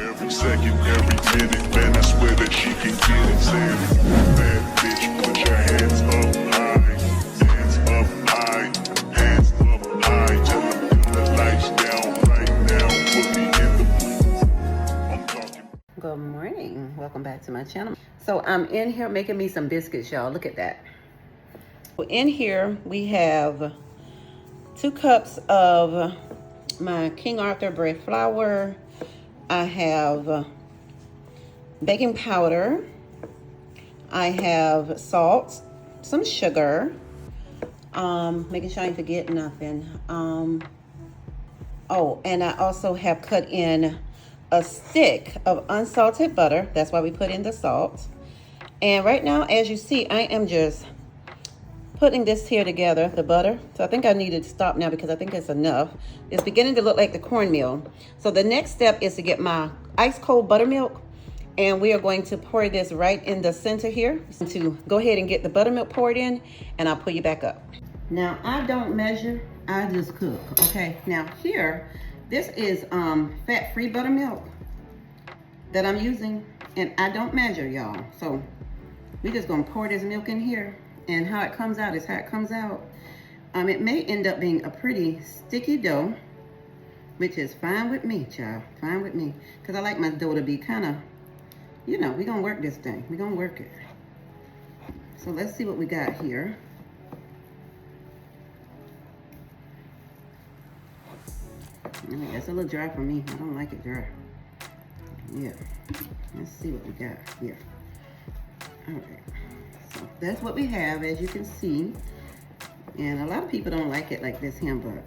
Every second, every minute, man, I swear that she can get it. Saying, bad bitch, put your hands up high, hands up high, hands up high. Tell them the lights down right now. Put me in the I'm talking. Good morning. Welcome back to my channel. So I'm in here making me some biscuits, y'all. Look at that. So in here we have 2 cups of my King Arthur bread flour. I have baking powder. I have salt, some sugar. Making sure I didn't forget nothing. Oh, and I also have cut in a stick of unsalted butter. That's why we put in the salt. And right now, as you see, I am just putting this here together, the butter. So I think I need to stop now because I think it's enough. It's beginning to look like the cornmeal. So the next step is to get my ice cold buttermilk, and we are going to pour this right in the center here. To go ahead and get the buttermilk poured in, and I'll pull you back up. Now I don't measure, I just cook, okay? Now here, this is fat-free buttermilk that I'm using, and I don't measure, y'all. So we're just gonna pour this milk in here, and how it comes out is how it comes out. It may end up being a pretty sticky dough, which is fine with me, child, fine with me. Because I like my dough to be kind of, you know, we're gonna work this thing. We're gonna work it. So let's see what we got here. That's a little dry for me. I don't like it dry. Yeah, let's see what we got here. All right, so that's what we have, as you can see. And a lot of people don't like it like this here, but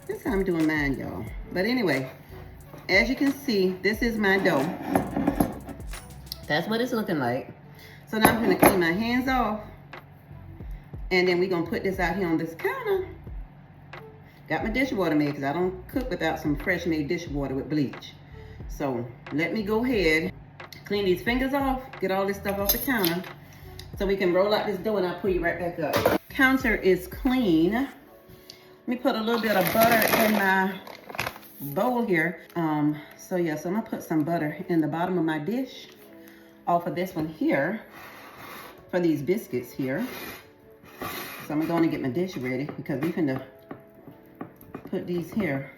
this is how I'm doing mine, y'all. But anyway, as you can see, this is my dough. That's what it's looking like. So now I'm gonna clean my hands off, and then we're gonna put this out here on this counter. Got my dishwater made because I don't cook without some fresh made dishwater with bleach. So let me go ahead, clean these fingers off, get all this stuff off the counter so we can roll out this dough, and I'll pull you right back up. Counter is clean. Let me put a little bit of butter in my bowl here. So I'm gonna put some butter in the bottom of my dish off of this one here for these biscuits here. So I'm going to get my dish ready because we're gonna put these here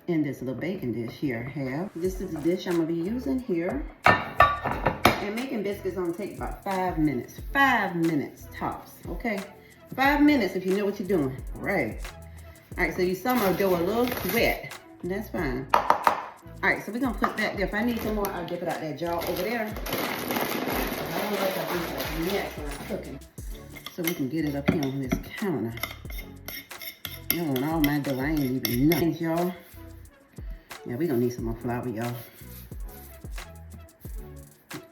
in this little baking dish here. This is the dish I'm gonna be using here. And making biscuits gonna take about 5 minutes. 5 minutes tops, okay? 5 minutes if you know what you're doing, right? All right, so you saw my dough a little wet, and that's fine. All right, so we're gonna put that there. If I need some more, I'll dip it out that jar over there. I don't like to do that next when I'm cooking. So we can get it up here on this counter. You know, and all my dough, I ain't even nothing, y'all. Yeah, we gonna need some more flour, y'all.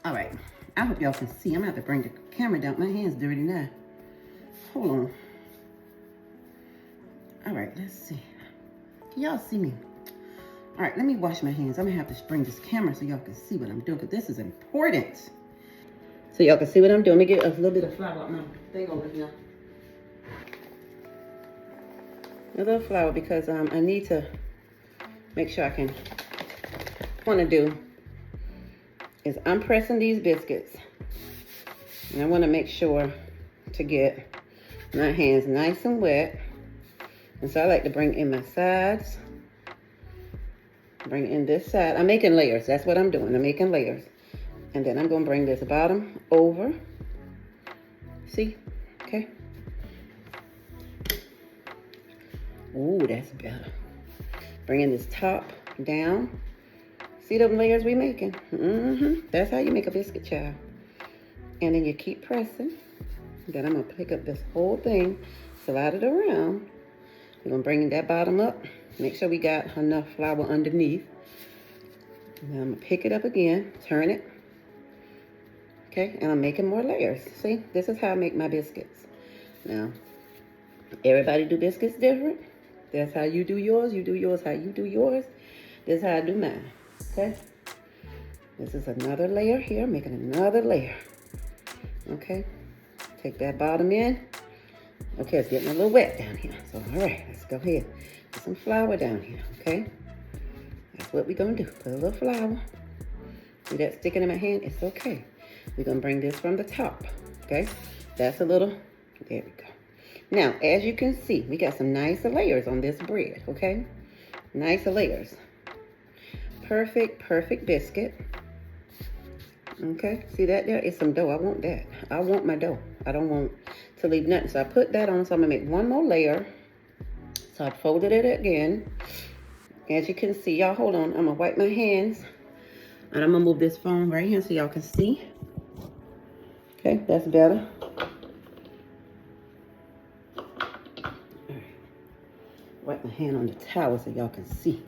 All right, I hope y'all can see. I'm gonna have to bring the camera down. My hand's dirty now. Hold on. All right, let's see. Can y'all see me? All right, let me wash my hands. I'm gonna have to bring this camera so y'all can see what I'm doing, because this is important. So y'all can see what I'm doing. Let me get a little bit of flour out my thing over here. A little flour because I need to make sure I can. What I want to do is I'm pressing these biscuits, and I want to make sure to get my hands nice and wet. And so I like to bring in my sides, bring in this side. I'm making layers. That's what I'm doing. I'm making layers. And then I'm going to bring this bottom over. See? Okay. Ooh, that's better. Bringing this top down. See them layers we making? That's how you make a biscuit, child. And then you keep pressing. Then I'm gonna pick up this whole thing, slide it around. We're gonna bring that bottom up. Make sure we got enough flour underneath. And then I'm gonna pick it up again, turn it. Okay, and I'm making more layers. See, this is how I make my biscuits. Now, everybody do biscuits different. That's how you do yours. You do yours how you do yours. This is how I do mine. Okay. This is another layer here. Making another layer. Okay. Take that bottom in. Okay, it's getting a little wet down here. So, all right, let's go ahead. Put some flour down here. Okay. that's what we're gonna do. Put a little flour. See that sticking in my hand? It's okay. We're gonna bring this from the top, okay? That's a little, there we go. Now, as you can see, we got some nice layers on this bread, okay? Nice layers. Perfect, perfect biscuit. Okay, see that there? It's some dough. I want that. I want my dough. I don't want to leave nothing. So I put that on. So I'm gonna make one more layer. So I folded it again. As you can see, y'all, hold on. I'm gonna wipe my hands. And I'm gonna move this phone right here so y'all can see. Okay, that's better. All right. Wipe my hand on the towel so y'all can see.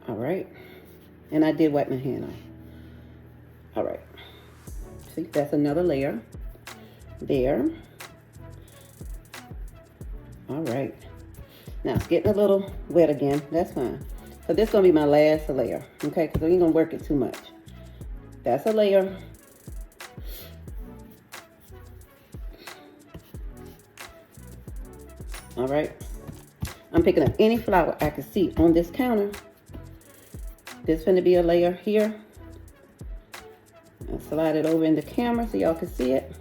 All right. And I did wipe my hand on. All right. See, that's another layer. There. All right. Now it's getting a little wet again. That's fine. So this is gonna be my last layer, okay? Because we ain't gonna work it too much. That's a layer. All right. I'm picking up any flour I can see on this counter. This is gonna be a layer here. I'll slide it over in the camera so y'all can see it.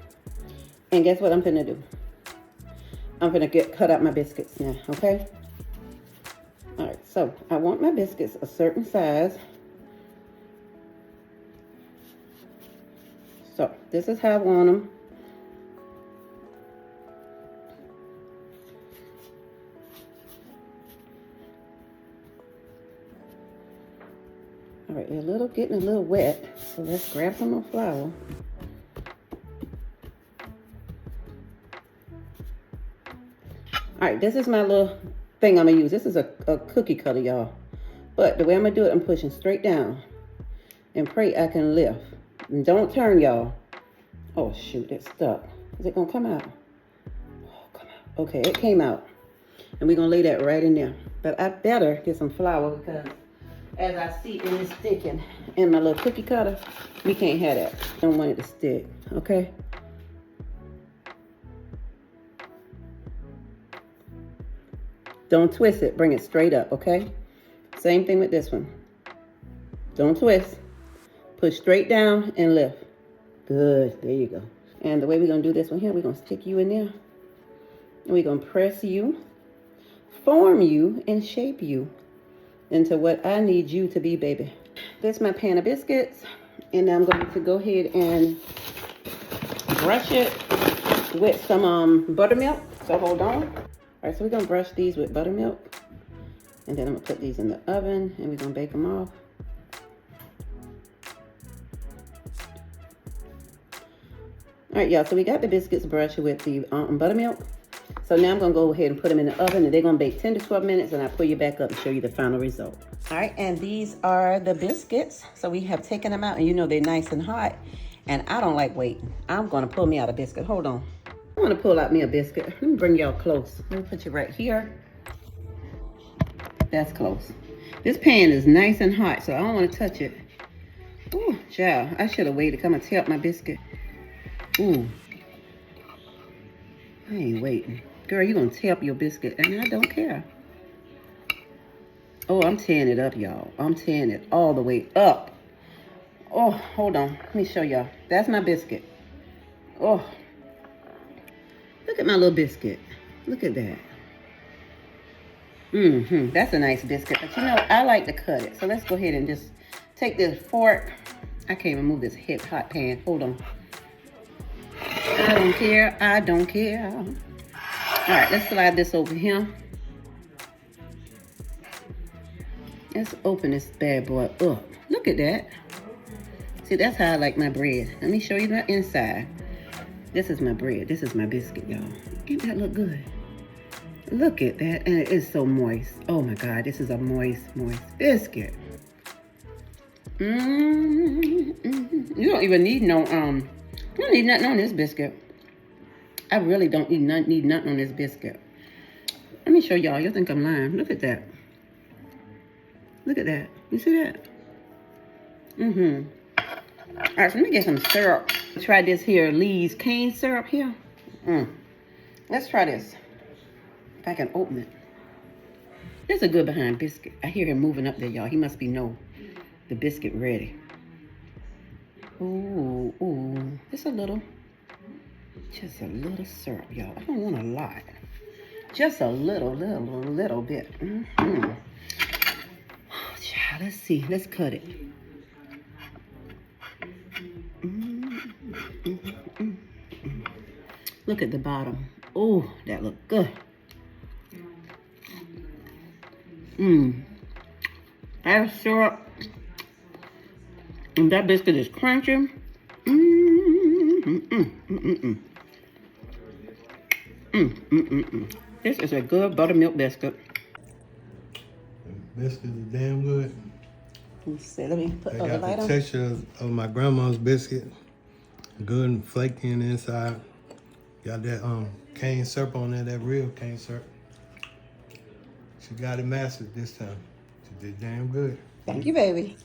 And guess what I'm gonna do? I'm gonna cut out my biscuits now, okay? All right, so I want my biscuits a certain size. So this is how I want them. All right, they're getting a little wet, so let's grab some more flour. All right, this is my little thing I'm gonna use. This is a cookie cutter, y'all. But the way I'm gonna do it, I'm pushing straight down and pray I can lift. And don't turn, y'all. Oh shoot, it's stuck. Is it gonna come out? Oh, come out. Okay, it came out. And we're gonna lay that right in there. But I better get some flour because as I see it is sticking in my little cookie cutter, we can't have that. I don't want it to stick, okay? Don't twist it, bring it straight up, okay? Same thing with this one. Don't twist. Push straight down and lift. Good, there you go. And the way we're gonna do this one here, we're gonna stick you in there. And we're gonna press you, form you, and shape you into what I need you to be, baby. This is my pan of biscuits. And I'm going to go ahead and brush it with some buttermilk. So hold on. All right, so we're gonna brush these with buttermilk. And then I'm gonna put these in the oven and we're gonna bake them off. All right, y'all, so we got the biscuits brushed with the buttermilk. So now I'm gonna go ahead and put them in the oven and they're gonna bake 10 to 12 minutes and I'll pull you back up and show you the final result. All right, and these are the biscuits. So we have taken them out and you know they're nice and hot. And I don't like waiting. I'm gonna pull me out a biscuit, hold on. I wanna pull out me a biscuit. Let me bring y'all close. Let me put you right here. That's close. This pan is nice and hot, so I don't wanna touch it. Ooh, child, I should have waited. Come and tear up my biscuit. Ooh. I ain't waiting. Girl, you gonna tear up your biscuit, and I don't care. Oh, I'm tearing it up, y'all. I'm tearing it all the way up. Oh, hold on. Let me show y'all. That's my biscuit. Oh. Look at my little biscuit. Look at that. That's a nice biscuit. But you know, I like to cut it. So let's go ahead and just take this fork. I can't even move this hot pan. Hold on. I don't care. I don't care. All right, let's slide this over here. Let's open this bad boy up. Look at that. See, that's how I like my bread. Let me show you the inside. This is my bread. This is my biscuit, y'all. Ain't that look good? Look at that. And it is so moist. Oh my God, this is a moist biscuit. You don't even need no, you don't need nothing on this biscuit. I really don't need nothing on this biscuit. Let me show y'all. Y'all think I'm lying. Look at that. Look at that. You see that? All right, so let me get some syrup. Try this here, Lee's cane syrup here. Let's try this. If I can open it. There's a good behind Biscuit. I hear him moving up there, y'all. He must be know the biscuit ready. Ooh, ooh. Just a little syrup, y'all. I don't want a lot. Just a little bit. Mm-hmm. Child, let's see. Let's cut it. Look at the bottom. Oh, that look good. That syrup. And that biscuit is crunchy. This is a good buttermilk biscuit. Biscuits are damn good. Let's see, let me put They the got light the on. texture of my grandma's biscuit. Good and flaky in the inside. Got that cane syrup on there, that real cane syrup. She got it mastered this time. She did damn good. Thank you, baby.